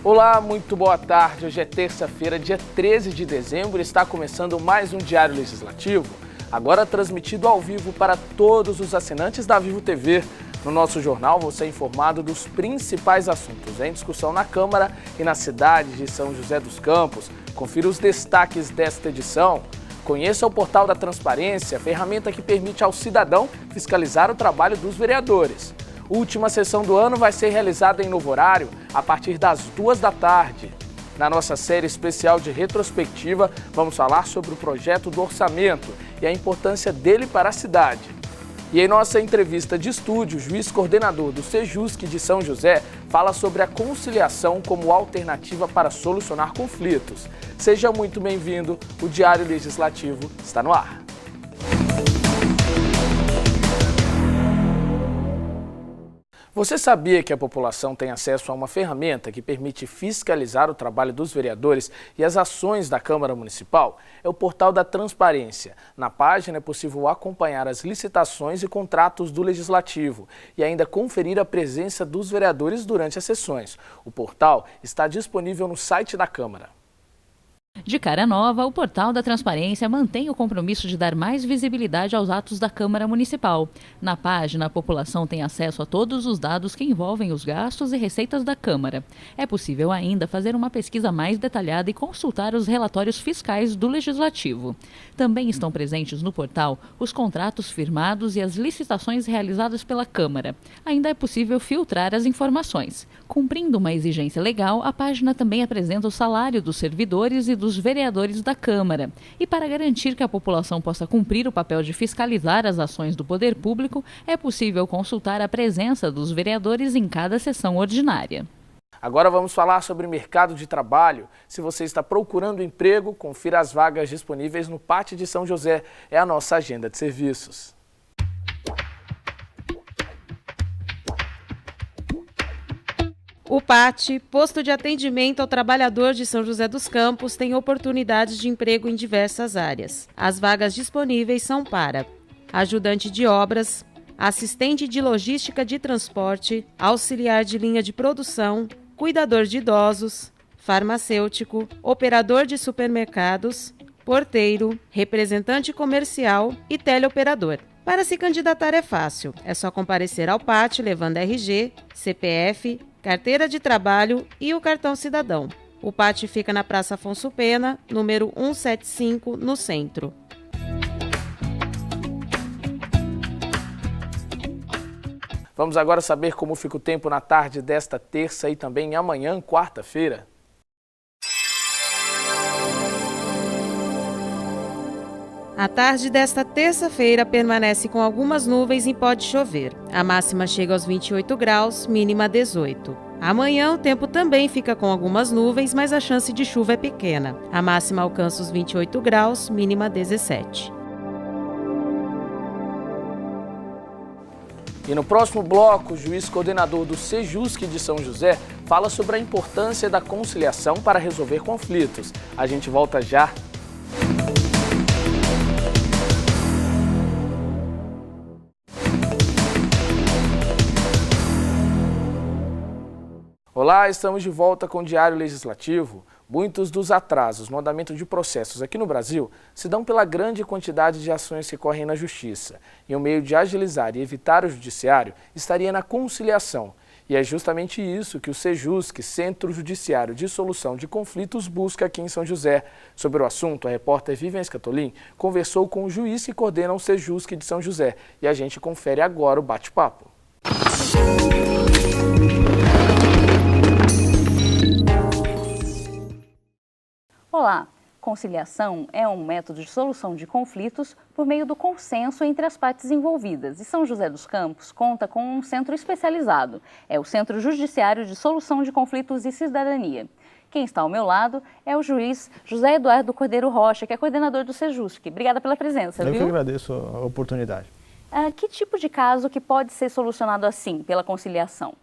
Olá, muito boa tarde. Hoje é terça-feira, dia 13 de dezembro, e está começando mais um Diário Legislativo, agora transmitido ao vivo para todos os assinantes da Vivo TV. No nosso jornal, você é informado dos principais assuntos em discussão na Câmara e na cidade de São José dos Campos. Confira os destaques desta edição. Conheça o Portal da Transparência, ferramenta que permite ao cidadão fiscalizar o trabalho dos vereadores. Última sessão do ano vai ser realizada em novo horário, a partir das 2 da tarde. Na nossa série especial de retrospectiva, vamos falar sobre o projeto do orçamento e a importância dele para a cidade. E em nossa entrevista de estúdio, o juiz coordenador do Sejusc de São José fala sobre a conciliação como alternativa para solucionar conflitos. Seja muito bem-vindo, o Diário Legislativo está no ar. Você sabia que a população tem acesso a uma ferramenta que permite fiscalizar o trabalho dos vereadores e as ações da Câmara Municipal? É o Portal da Transparência. Na página é possível acompanhar as licitações e contratos do Legislativo e ainda conferir a presença dos vereadores durante as sessões. O portal está disponível no site da Câmara. De cara nova, o Portal da Transparência mantém o compromisso de dar mais visibilidade aos atos da Câmara Municipal. Na página, a população tem acesso a todos os dados que envolvem os gastos e receitas da Câmara. É possível ainda fazer uma pesquisa mais detalhada e consultar os relatórios fiscais do Legislativo. Também estão presentes no portal os contratos firmados e as licitações realizadas pela Câmara. Ainda é possível filtrar as informações. Cumprindo uma exigência legal, a página também apresenta o salário dos servidores e dos vereadores da Câmara. E para garantir que a população possa cumprir o papel de fiscalizar as ações do poder público, é possível consultar a presença dos vereadores em cada sessão ordinária. Agora vamos falar sobre mercado de trabalho. Se você está procurando emprego, confira as vagas disponíveis no Pátio de São José. É a nossa agenda de serviços. O PAT, Posto de Atendimento ao Trabalhador de São José dos Campos, tem oportunidades de emprego em diversas áreas. As vagas disponíveis são para ajudante de obras, assistente de logística de transporte, auxiliar de linha de produção, cuidador de idosos, farmacêutico, operador de supermercados, porteiro, representante comercial e teleoperador. Para se candidatar é fácil, é só comparecer ao PAT levando RG, CPF, carteira de trabalho e o cartão cidadão. O PAT fica na Praça Afonso Pena, número 175, no centro. Vamos agora saber como fica o tempo na tarde desta terça e também amanhã, quarta-feira. A tarde desta terça-feira permanece com algumas nuvens e pode chover. A máxima chega aos 28 graus, mínima 18. Amanhã o tempo também fica com algumas nuvens, mas a chance de chuva é pequena. A máxima alcança os 28 graus, mínima 17. E no próximo bloco, o juiz coordenador do Sejusc de São José fala sobre a importância da conciliação para resolver conflitos. A gente volta já. Olá, estamos de volta com o Diário Legislativo. Muitos dos atrasos no andamento de processos aqui no Brasil se dão pela grande quantidade de ações que correm na Justiça. E o meio de agilizar e evitar o Judiciário estaria na conciliação. E é justamente isso que o Sejusc, Centro Judiciário de Solução de Conflitos, busca aqui em São José. Sobre o assunto, a repórter Vivian Scatolin conversou com o juiz que coordena o Sejusc de São José. E a gente confere agora o bate-papo. Olá! Conciliação é um método de solução de conflitos por meio do consenso entre as partes envolvidas. E São José dos Campos conta com um centro especializado. É o Centro Judiciário de Solução de Conflitos e Cidadania. Quem está ao meu lado é o juiz José Eduardo Cordeiro Rocha, que é coordenador do Sejusc. Obrigada pela presença, Eu viu? que agradeço a oportunidade. Que tipo de caso que pode ser solucionado assim, pela conciliação?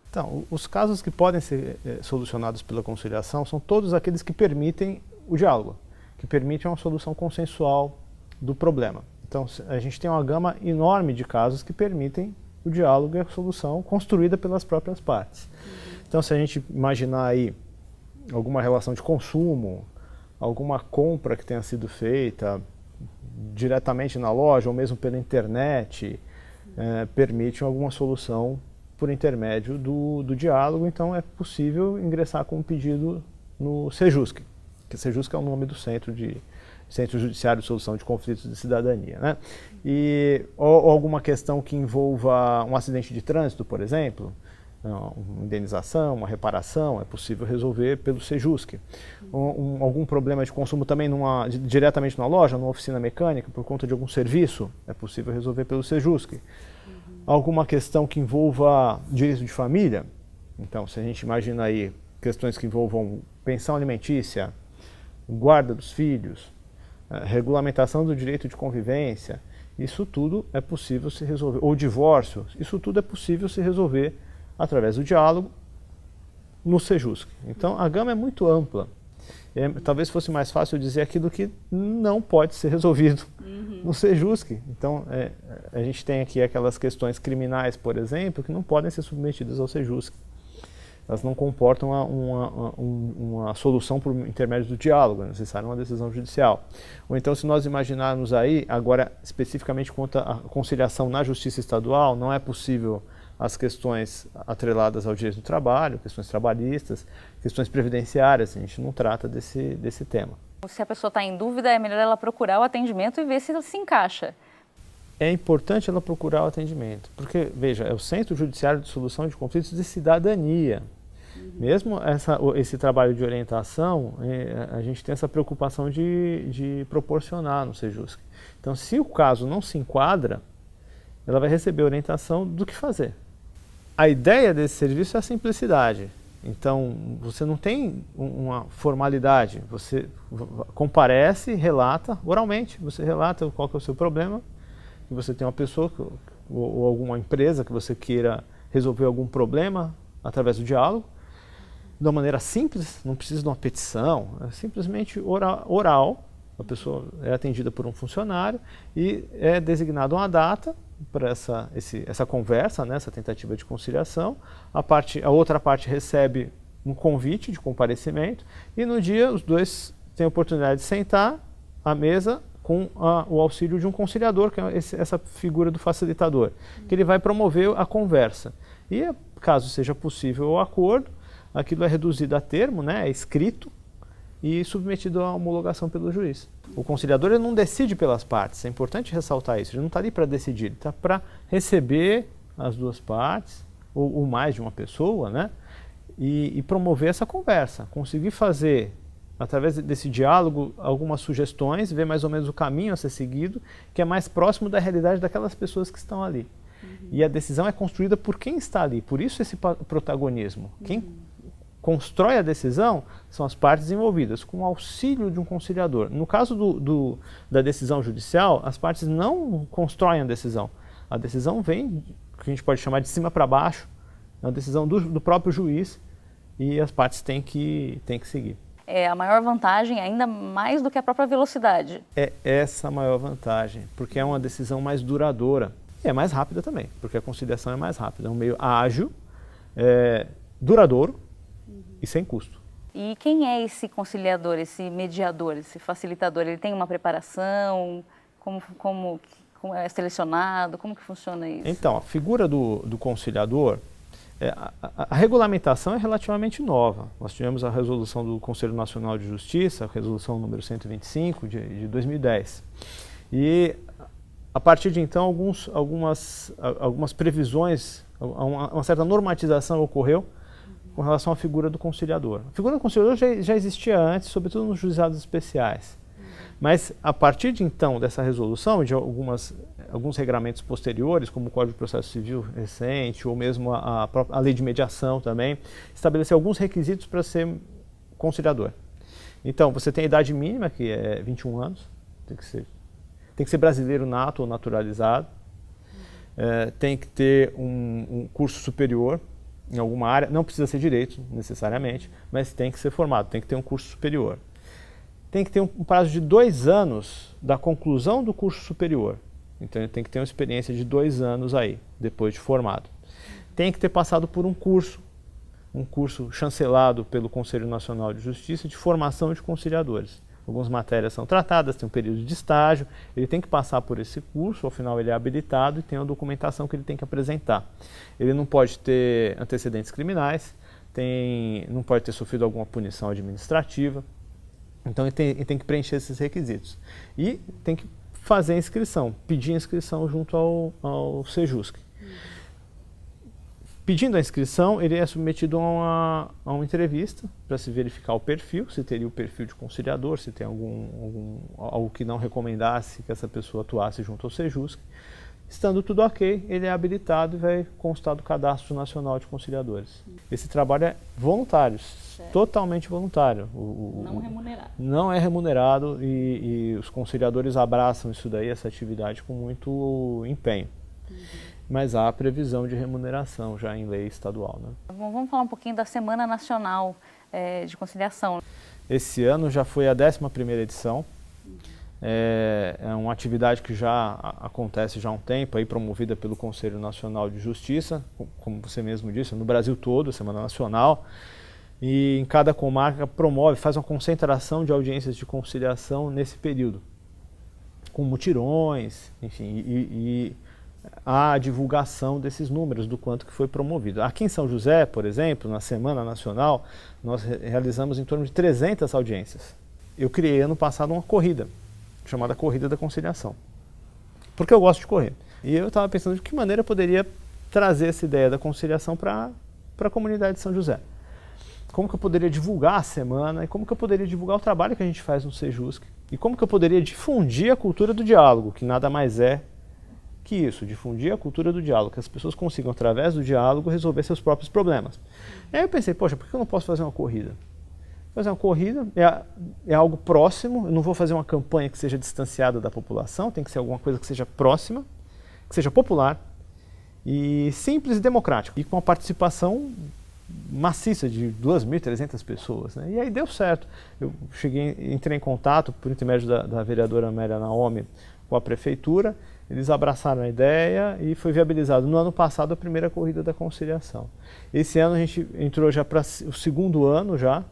Então, os casos que podem ser solucionados pela conciliação são todos aqueles que permitem o diálogo, que permitem uma solução consensual do problema. Então, a gente tem uma gama enorme de casos que permitem o diálogo e a solução construída pelas próprias partes. Então, se a gente imaginar aí alguma relação de consumo, alguma compra que tenha sido feita diretamente na loja ou mesmo pela internet, permite alguma solução por intermédio do diálogo. Então é possível ingressar com um pedido no Sejusc, que Sejusc é o nome do Centro Judiciário de Solução de Conflitos de Cidadania, né? Ou alguma questão que envolva um acidente de trânsito, por exemplo, uma indenização, uma reparação, é possível resolver pelo Sejusc. Algum problema de consumo também diretamente na loja, numa oficina mecânica, por conta de algum serviço, é possível resolver pelo Sejusc. Alguma questão que envolva direito de família, então se a gente imagina aí questões que envolvam pensão alimentícia, guarda dos filhos, regulamentação do direito de convivência, isso tudo é possível se resolver, ou divórcio, isso tudo é possível se resolver através do diálogo no Sejusc. Então a gama é muito ampla. Talvez fosse mais fácil dizer aquilo que não pode ser resolvido no Sejusc. Então a gente tem aqui aquelas questões criminais, por exemplo, que não podem ser submetidas ao Sejusc. Elas não comportam uma solução por intermédio do diálogo, é necessária uma decisão judicial. Ou então, se nós imaginarmos aí, agora especificamente quanto à conciliação na Justiça Estadual, não é possível as questões atreladas ao direito do trabalho, questões trabalhistas, questões previdenciárias, a gente não trata desse tema. Se a pessoa está em dúvida, é melhor ela procurar o atendimento e ver se ela se encaixa. É importante ela procurar o atendimento, porque, veja, é o Centro Judiciário de Solução de Conflitos de Cidadania. Mesmo esse trabalho de orientação, a gente tem essa preocupação de proporcionar no Sejusc. Então, se o caso não se enquadra, ela vai receber orientação do que fazer. A ideia desse serviço é a simplicidade. Então, você não tem uma formalidade, você comparece, relata oralmente, você relata qual que é o seu problema, que você tem uma pessoa ou alguma empresa que você queira resolver algum problema através do diálogo, de uma maneira simples, não precisa de uma petição, é simplesmente oral, a pessoa é atendida por um funcionário e é designada uma data para essa conversa, né, essa tentativa de conciliação. A outra parte recebe um convite de comparecimento e no dia os dois têm a oportunidade de sentar à mesa com o auxílio de um conciliador, que é essa figura do facilitador, que ele vai promover a conversa. E caso seja possível o acordo, aquilo é reduzido a termo, né, é escrito e submetido à homologação pelo juiz. O conciliador ele não decide pelas partes, é importante ressaltar isso, ele não está ali para decidir, ele está para receber as duas partes, ou mais de uma pessoa, né, e promover essa conversa, conseguir fazer, através desse diálogo, algumas sugestões, ver mais ou menos o caminho a ser seguido, que é mais próximo da realidade daquelas pessoas que estão ali. E a decisão é construída por quem está ali, por isso esse protagonismo. Quem constrói a decisão são as partes envolvidas, com o auxílio de um conciliador. No caso da decisão judicial, as partes não constroem a decisão. A decisão vem, que a gente pode chamar de cima para baixo, é uma decisão do próprio juiz e as partes têm que seguir. É a maior vantagem, ainda mais do que a própria velocidade. É essa a maior vantagem, porque é uma decisão mais duradoura. E é mais rápida também, porque a conciliação é mais rápida. É um meio ágil, duradouro e sem custo. E quem é esse conciliador, esse mediador, esse facilitador? Ele tem uma preparação? Como é selecionado? Como que funciona isso? Então, a figura do conciliador, a regulamentação é relativamente nova. Nós tivemos a resolução do Conselho Nacional de Justiça, a resolução número 125 de 2010. E a partir de então, algumas previsões, uma certa normatização ocorreu com relação à figura do conciliador. A figura do conciliador já existia antes, sobretudo nos juizados especiais. Mas, a partir de então, dessa resolução, de alguns regramentos posteriores, como o Código de Processo Civil recente, ou mesmo a Lei de Mediação também, estabeleceu alguns requisitos para ser conciliador. Então, você tem a idade mínima, que é 21 anos, tem que ser brasileiro nato ou naturalizado, tem que ter um curso superior em alguma área, não precisa ser direito necessariamente, mas tem que ser formado, tem que ter um curso superior. Tem que ter um prazo de 2 anos da conclusão do curso superior. Então ele tem que ter uma experiência de 2 anos aí, depois de formado. Tem que ter passado por um curso um curso chancelado pelo Conselho Nacional de Justiça de formação de conciliadores. Algumas matérias são tratadas, tem um período de estágio, ele tem que passar por esse curso, ao final ele é habilitado e tem a documentação que ele tem que apresentar. Ele não pode ter antecedentes criminais, não pode ter sofrido alguma punição administrativa, então ele tem que preencher esses requisitos. E tem que fazer a inscrição, pedir a inscrição junto ao Sejusc. Pedindo a inscrição, ele é submetido a uma entrevista para se verificar o perfil, se teria o perfil de conciliador, se tem algo que não recomendasse que essa pessoa atuasse junto ao Sejusc. Estando tudo ok, ele é habilitado e vai constar do Cadastro Nacional de Conciliadores. Esse trabalho é voluntário, totalmente voluntário. Não remunerado. Não é remunerado e os conciliadores abraçam isso daí, essa atividade, com muito empenho. Mas há a previsão de remuneração já em lei estadual, né? Bom, vamos falar um pouquinho da Semana Nacional de Conciliação. Esse ano já foi a 11ª edição. É uma atividade que já acontece já há um tempo, aí, promovida pelo Conselho Nacional de Justiça, como você mesmo disse, no Brasil todo, Semana Nacional. E em cada comarca faz uma concentração de audiências de conciliação nesse período, com mutirões, enfim, e a divulgação desses números, do quanto que foi promovido. Aqui em São José, por exemplo, na Semana Nacional, nós realizamos em torno de 300 audiências. Eu criei ano passado uma corrida, chamada Corrida da Conciliação, porque eu gosto de correr. E eu estava pensando de que maneira eu poderia trazer essa ideia da conciliação para a comunidade de São José. Como que eu poderia divulgar a semana e como que eu poderia divulgar o trabalho que a gente faz no Sejusc e como que eu poderia difundir a cultura do diálogo, que nada mais é que isso, difundir a cultura do diálogo, que as pessoas consigam, através do diálogo, resolver seus próprios problemas. E aí eu pensei, poxa, por que eu não posso fazer uma corrida? Fazer uma corrida é algo próximo, eu não vou fazer uma campanha que seja distanciada da população, tem que ser alguma coisa que seja próxima, que seja popular, e simples e democrático, e com a participação maciça de 2.300 pessoas, né? E aí deu certo. Eu entrei em contato, por intermédio da vereadora Amélia Naomi, com a prefeitura, eles abraçaram a ideia e foi viabilizado no ano passado a primeira corrida da conciliação. Esse ano a gente entrou já para o 2º ano já,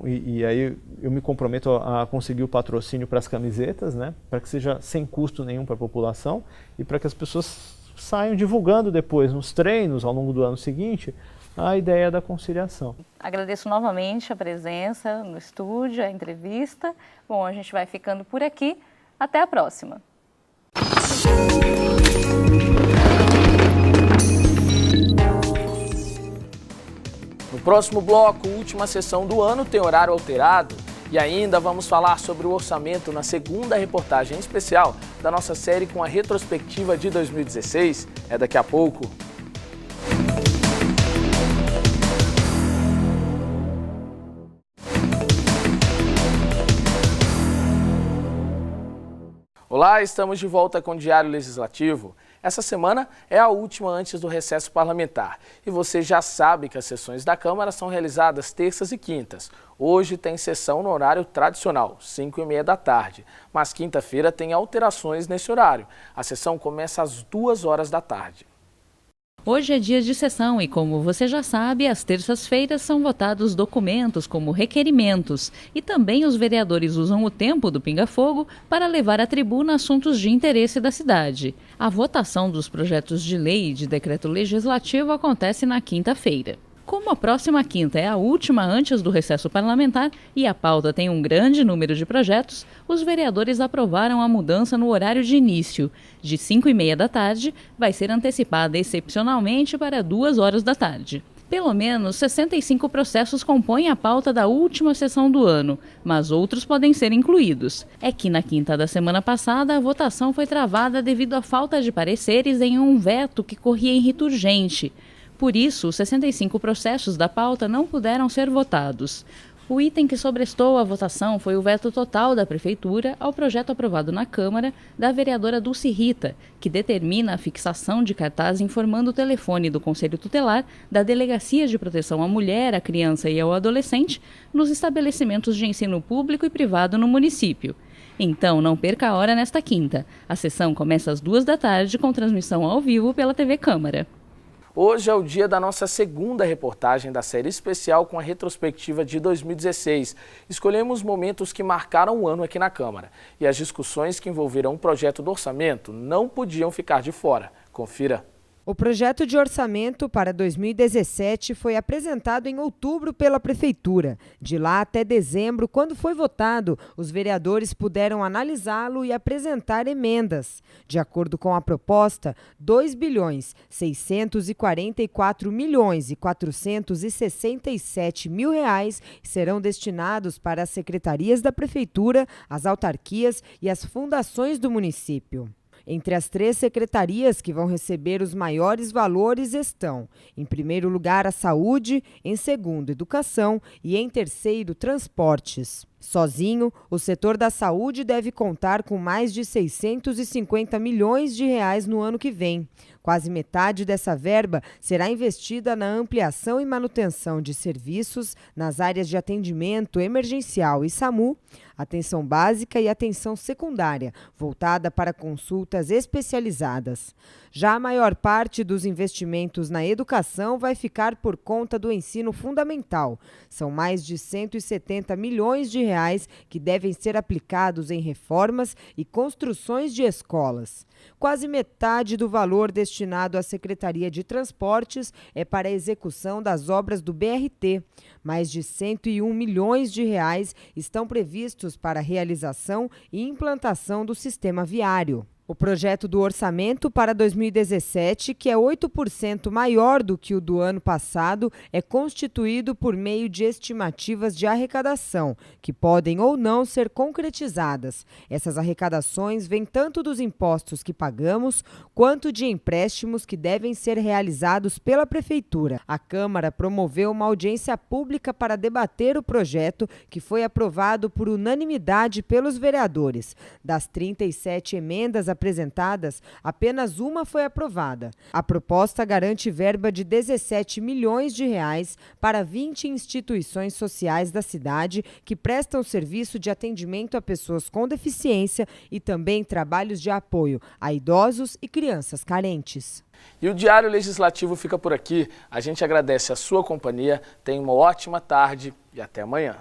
e aí eu me comprometo a conseguir o patrocínio para as camisetas, né, para que seja sem custo nenhum para a população e para que as pessoas saiam divulgando depois nos treinos ao longo do ano seguinte a ideia da conciliação. Agradeço novamente a presença no estúdio, a entrevista. Bom, a gente vai ficando por aqui. Até a próxima. No próximo bloco, última sessão do ano, tem horário alterado. E ainda vamos falar sobre o orçamento na segunda reportagem especial da nossa série com a retrospectiva de 2016. É daqui a pouco. Olá, estamos de volta com o Diário Legislativo. Essa semana é a última antes do recesso parlamentar. E você já sabe que as sessões da Câmara são realizadas terças e quintas. Hoje tem sessão no horário tradicional, 5h30 da tarde. Mas quinta-feira tem alterações nesse horário. A sessão começa às 2 horas da tarde. Hoje é dia de sessão e, como você já sabe, às terças-feiras são votados documentos como requerimentos e também os vereadores usam o tempo do pinga-fogo para levar à tribuna assuntos de interesse da cidade. A votação dos projetos de lei e de decreto legislativo acontece na quinta-feira. Como a próxima quinta é a última antes do recesso parlamentar e a pauta tem um grande número de projetos, os vereadores aprovaram a mudança no horário de início. De 5h30 da tarde, vai ser antecipada excepcionalmente para 2 horas da tarde. Pelo menos 65 processos compõem a pauta da última sessão do ano, mas outros podem ser incluídos. É que na quinta da semana passada, a votação foi travada devido à falta de pareceres em um veto que corria em rito urgente. Por isso, os 65 processos da pauta não puderam ser votados. O item que sobrestou à votação foi o veto total da Prefeitura ao projeto aprovado na Câmara da vereadora Dulce Rita, que determina a fixação de cartaz informando o telefone do Conselho Tutelar da Delegacia de Proteção à Mulher, à Criança e ao Adolescente nos estabelecimentos de ensino público e privado no município. Então, não perca a hora nesta quinta. A sessão começa às 2 da tarde com transmissão ao vivo pela TV Câmara. Hoje é o dia da nossa segunda reportagem da série especial com a retrospectiva de 2016. Escolhemos momentos que marcaram o ano aqui na Câmara. E as discussões que envolveram o projeto do orçamento não podiam ficar de fora. Confira. O projeto de orçamento para 2017 foi apresentado em outubro pela Prefeitura. De lá até dezembro, quando foi votado, os vereadores puderam analisá-lo e apresentar emendas. De acordo com a proposta, R$ 2.644.467.000 serão destinados para as secretarias da Prefeitura, as autarquias e as fundações do município. Entre as 3 secretarias que vão receber os maiores valores estão, em primeiro lugar, a Saúde, em segundo, Educação e em terceiro, Transportes. Sozinho, o setor da saúde deve contar com mais de R$ 650 milhões no ano que vem. Quase metade dessa verba será investida na ampliação e manutenção de serviços nas áreas de atendimento emergencial e SAMU, atenção básica e atenção secundária, voltada para consultas especializadas. Já a maior parte dos investimentos na educação vai ficar por conta do ensino fundamental. São mais de R$ 170 milhões que devem ser aplicados em reformas e construções de escolas. Quase metade do valor destinado à Secretaria de Transportes é para a execução das obras do BRT. Mais de R$ 101 milhões estão previstos para a realização e implantação do sistema viário. O projeto do orçamento para 2017, que é 8% maior do que o do ano passado, é constituído por meio de estimativas de arrecadação, que podem ou não ser concretizadas. Essas arrecadações vêm tanto dos impostos que pagamos, quanto de empréstimos que devem ser realizados pela Prefeitura. A Câmara promoveu uma audiência pública para debater o projeto, que foi aprovado por unanimidade pelos vereadores. Das 37 emendas apresentadas, apenas uma foi aprovada. A proposta garante verba de R$ 17 milhões para 20 instituições sociais da cidade que prestam serviço de atendimento a pessoas com deficiência e também trabalhos de apoio a idosos e crianças carentes. E o Diário Legislativo fica por aqui. A gente agradece a sua companhia, tenha uma ótima tarde e até amanhã.